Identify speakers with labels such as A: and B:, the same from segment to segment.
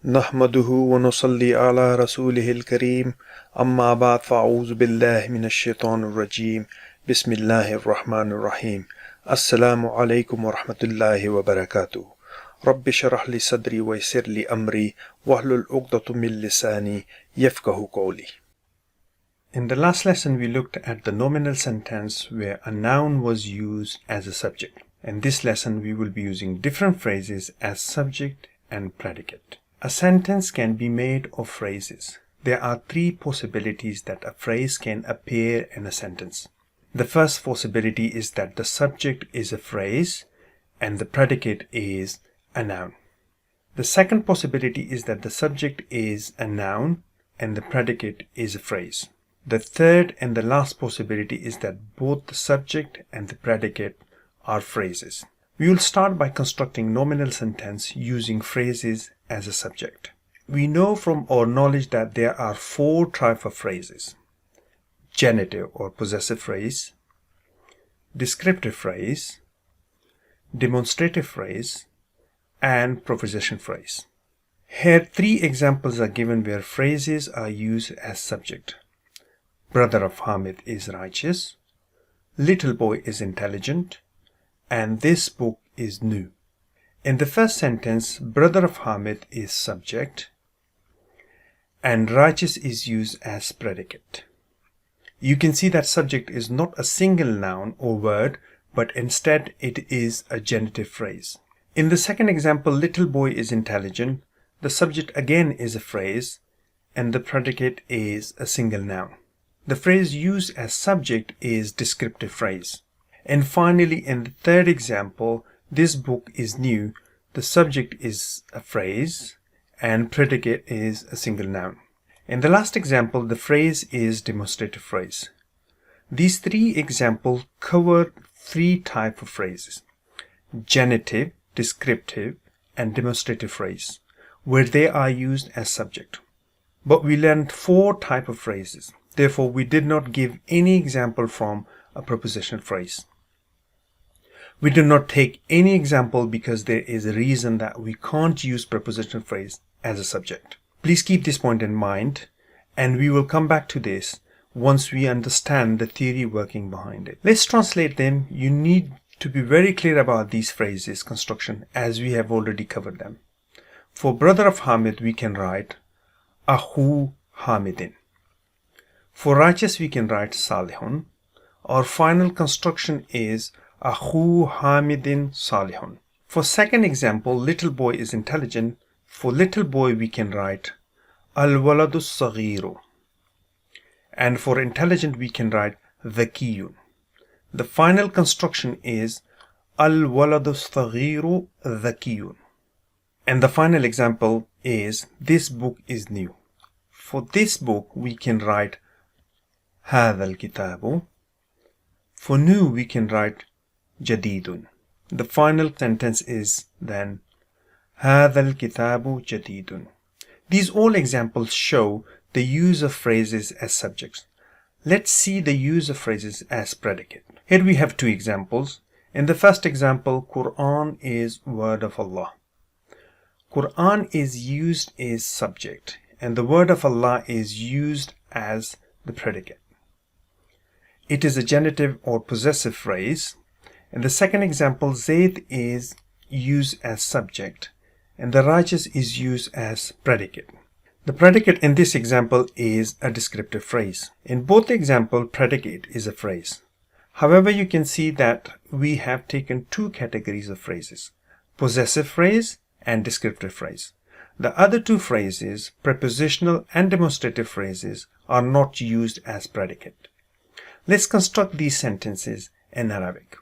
A: نحمده ونصلي على رسوله الكريم أما بعد فأعوذ بالله من الشيطان الرجيم بسم الله الرحمن الرحيم السلام عليكم ورحمة الله وبركاته رب اشرح لي صدري ويسر لي أمري واحلل عقدة من لساني يفقهوا قولي. In the last lesson we looked at the nominal sentence where a noun was used as a subject. In this lesson we will be using different phrases as subject and predicate. A sentence can be made of phrases. There are three possibilities that a phrase can appear in a sentence. The first possibility is that the subject is a phrase and the predicate is a noun. The second possibility is that the subject is a noun and the predicate is a phrase. The third and the last possibility is that both the subject and the predicate are phrases. We will start by constructing nominal sentence using phrases as a subject. We know from our knowledge that there are four types of phrases: genitive or possessive phrase, descriptive phrase, demonstrative phrase, and proposition phrase. Here three examples are given where phrases are used as subject. Brother of Hamid is righteous, little boy is intelligent, and this book is new. In the first sentence, brother of Hamid is subject and righteous is used as predicate. You can see that subject is not a single noun or word, but instead it is a genitive phrase. In the second example, little boy is intelligent, the subject again is a phrase and the predicate is a single noun. The phrase used as subject is descriptive phrase. And finally, in the third example, this book is new, the subject is a phrase and predicate is a single noun. In the last example, the phrase is demonstrative phrase. These three examples cover three types of phrases: genitive, descriptive, and demonstrative phrase, where they are used as subject. But we learned four types of phrases. Therefore, we did not give any example from a preposition phrase. We do not take any example because there is a reason that we can't use prepositional phrase as a subject. Please keep this point in mind, and we will come back to this once we understand the theory working behind it. Let's translate them. You need to be very clear about these phrases construction as we have already covered them. For brother of Hamid, we can write Ahu Hamidin. For righteous, we can write Salihun. Our final construction is Ahu Hamidin Salihun. For second example, little boy is intelligent. For little boy, we can write Al-Waladu Saghiru. And for intelligent, we can write Dhakiyun. The final construction is Al-Waladu Saghiru Dhakiyun. And the final example is this book is new. For this book, we can write Hadha al-Kitabu. For new, we can write Jadidun. The final sentence is then Hadha al-Kitabu Jadidun. These all examples show the use of phrases as subjects. Let's see the use of phrases as predicate. Here we have two examples. In the first example, Quran is word of Allah. Quran is used as subject and the word of Allah is used as the predicate. It is a genitive or possessive phrase. In the second example, Zayd is used as subject and the righteous is used as predicate. The predicate in this example is a descriptive phrase. In both examples, predicate is a phrase. However, you can see that we have taken two categories of phrases: possessive phrase and descriptive phrase. The other two phrases, prepositional and demonstrative phrases, are not used as predicate. Let's construct these sentences in Arabic.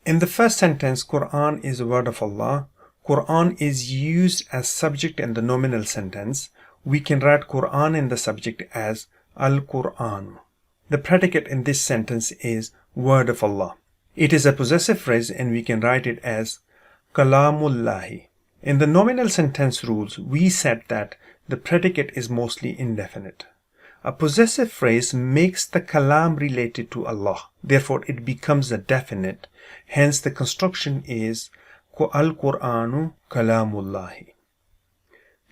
A: In the first sentence, Quran is a word of Allah. Quran is used as subject in the nominal sentence. We can write Quran in the subject as Al-Quran. The predicate in this sentence is word of Allah. It is a possessive phrase and we can write it as Kalamullahi. In the nominal sentence rules, we said that the predicate is mostly indefinite. A possessive phrase makes the kalam related to Allah. Therefore, it becomes a definite. Hence, the construction is Al-Quranu Kalamullahi.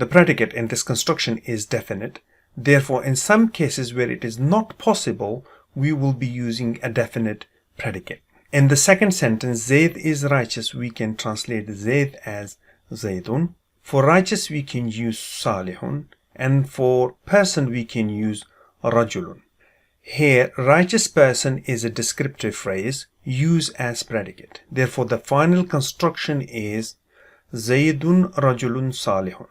A: The predicate in this construction is definite. Therefore, in some cases where it is not possible, we will be using a definite predicate. In the second sentence, Zayd is righteous, we can translate Zayd as Zaydun. For righteous, we can use Salihun. And for person, we can use Rajulun. Here, righteous person is a descriptive phrase used as predicate. Therefore, the final construction is Zaydun Rajulun Salihun.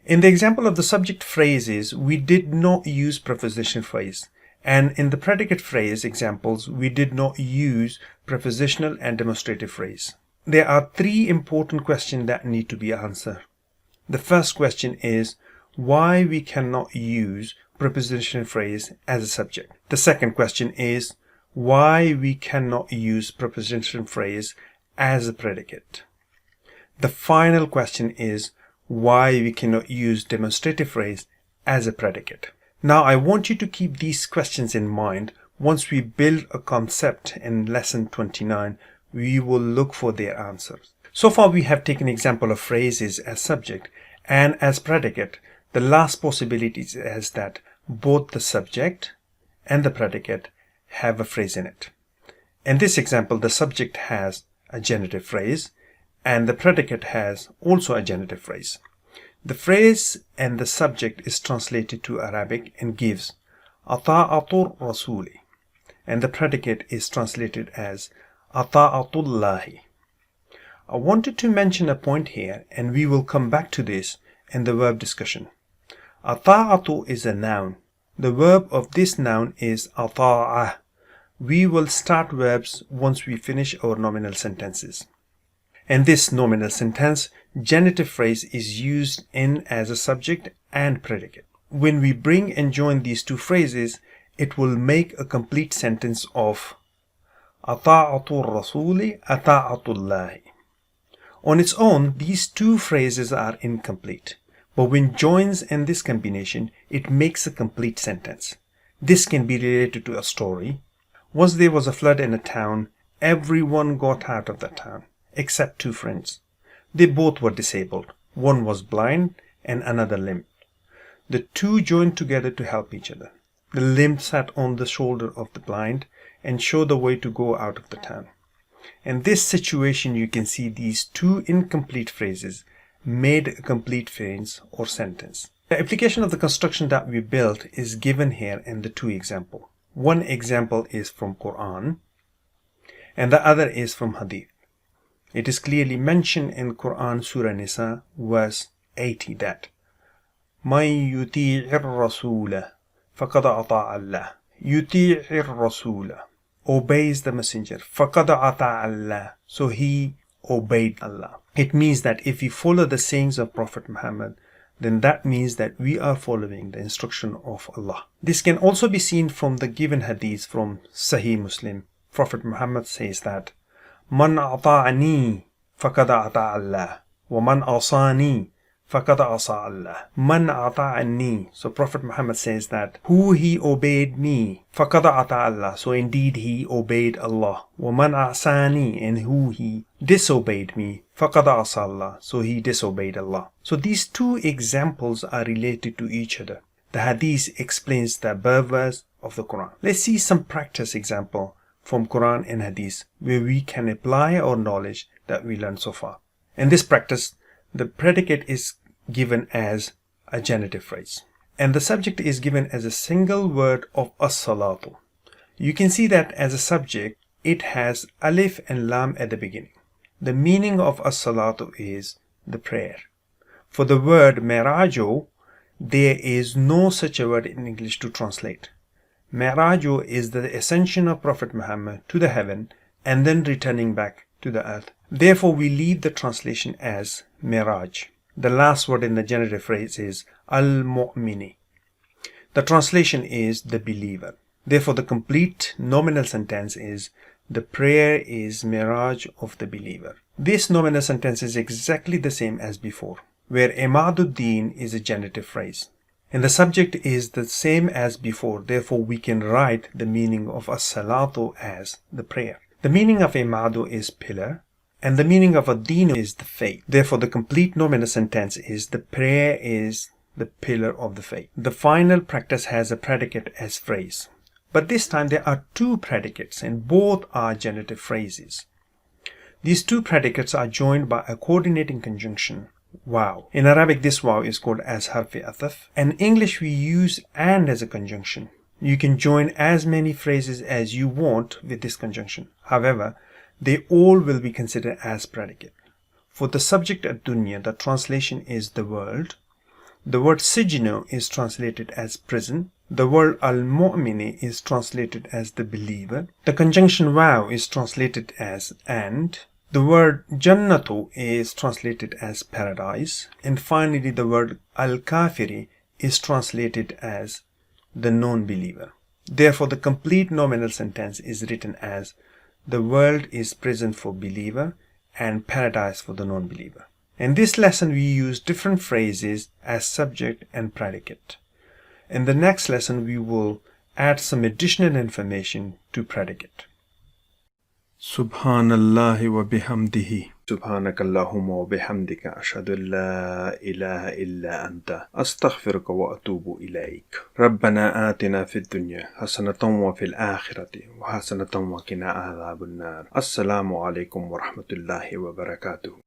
A: In the example of the subject phrases, we did not use prepositional phrase. And in the predicate phrase examples, we did not use prepositional and demonstrative phrase. There are three important questions that need to be answered. The first question is why we cannot use prepositional phrase as a subject. The second question is why we cannot use prepositional phrase as a predicate. The final question is why we cannot use demonstrative phrase as a predicate. Now I want you to keep these questions in mind. Once we build a concept in lesson 29, we will look for their answers. So far we have taken example of phrases as subject and as predicate. The last possibility is that both the subject and the predicate have a phrase in it. In this example, the subject has a genitive phrase and the predicate has also a genitive phrase. The phrase and the subject is translated to Arabic and gives Ata'atur Rasuli, and the predicate is translated as Ata'atullahi. I wanted to mention a point here, and we will come back to this in the verb discussion. Ata'atu is a noun. The verb of this noun is ata'ah. We will start verbs once we finish our nominal sentences. In this nominal sentence, genitive phrase is used in as a subject and predicate. When we bring and join these two phrases, it will make a complete sentence of Ata'atur Rasuli, Ata'atullahi. On its own, these two phrases are incomplete. But when joins in this combination, it makes a complete sentence. This can be related to a story. Once there was a flood in a town, everyone got out of the town, except two friends. They both were disabled. One was blind and another limp. The two joined together to help each other. The limp sat on the shoulder of the blind and showed the way to go out of the town. In this situation, you can see these two incomplete phrases made a complete phrase or sentence. The application of the construction that we built is given here in the two examples. One example is from Quran and the other is from Hadith. It is clearly mentioned in Quran Surah Nisa verse 80 that مَن يُطِيعِ الرَّسُولَ فَقَدْ أَطَاعَ اللَّهَ. يُطِيعِ الرَّسُولَ, obeys the messenger. فَقَدْ أَطَاعَ اللَّهَ, so he obeyed Allah. It means that if we follow the sayings of Prophet Muhammad, then that means that we are following the instruction of Allah. This can also be seen from the given hadith from Sahih Muslim. Prophet Muhammad says that Man ata'ani faqad ata'a Allah wa man asani faqad asa Allah. Man ata'ani, so Prophet Muhammad says that who he obeyed me, faqad ata'a Allah, so indeed he obeyed Allah. Wa man asani, and who he disobeyed me, faqad asa Allah, so he disobeyed Allah. So these two examples are related to each other. The hadith explains the verse of the Quran. Let's see some practice example from Quran and Hadith where we can apply our knowledge that we learned so far. In this practice, the predicate is given as a genitive phrase and the subject is given as a single word of as-salatu. You can see that as a subject it has alif and lam at the beginning. The meaning of as-salatu is the prayer. For the word merajo, there is no such a word in English to translate. Merajo is the ascension of Prophet Muhammad to the heaven and then returning back to the earth. Therefore, we leave the translation as Miraj. The last word in the genitive phrase is al-mu'mini. The translation is the believer. Therefore, the complete nominal sentence is the prayer is Miraj of the believer. This nominal sentence is exactly the same as before, where Imaduddin is a genitive phrase. And the subject is the same as before, therefore we can write the meaning of as-salatu as the prayer. The meaning of imadu is pillar And the meaning of ad-din is the faith. Therefore, the complete nominal sentence is the prayer is the pillar of the faith. The final practice has a predicate as phrase. But this time there are two predicates and both are genitive phrases. These two predicates are joined by a coordinating conjunction, wow. In Arabic, this wow is called as harfi ataf. In English, we use and as a conjunction. You can join as many phrases as you want with this conjunction. However, they all will be considered as predicate. For the subject ad-dunya, the translation is the world. The word sijnu is translated as prison. The word al-mu'mini is translated as the believer. The conjunction wow is translated as and. The word jannatu is translated as paradise. And finally, the word al-kafiri is translated as the non-believer. Therefore, the complete nominal sentence is written as the world is prison for believer and paradise for the non-believer. In this lesson, we use different phrases as subject and predicate. In the next lesson, we will add some additional information to predicate. Subhanallah wa bihamdihi. Subhanakallahumma wa bihamdika ashhadu an la ilaha illa anta astaghfiruka wa atubu ilayk. Rabbana atina fid dunya hasanatan wa fil akhirati wa hasanatan wa qina adhabun nar. Assalamu alaikum wa rahmatullahi wa barakatuh.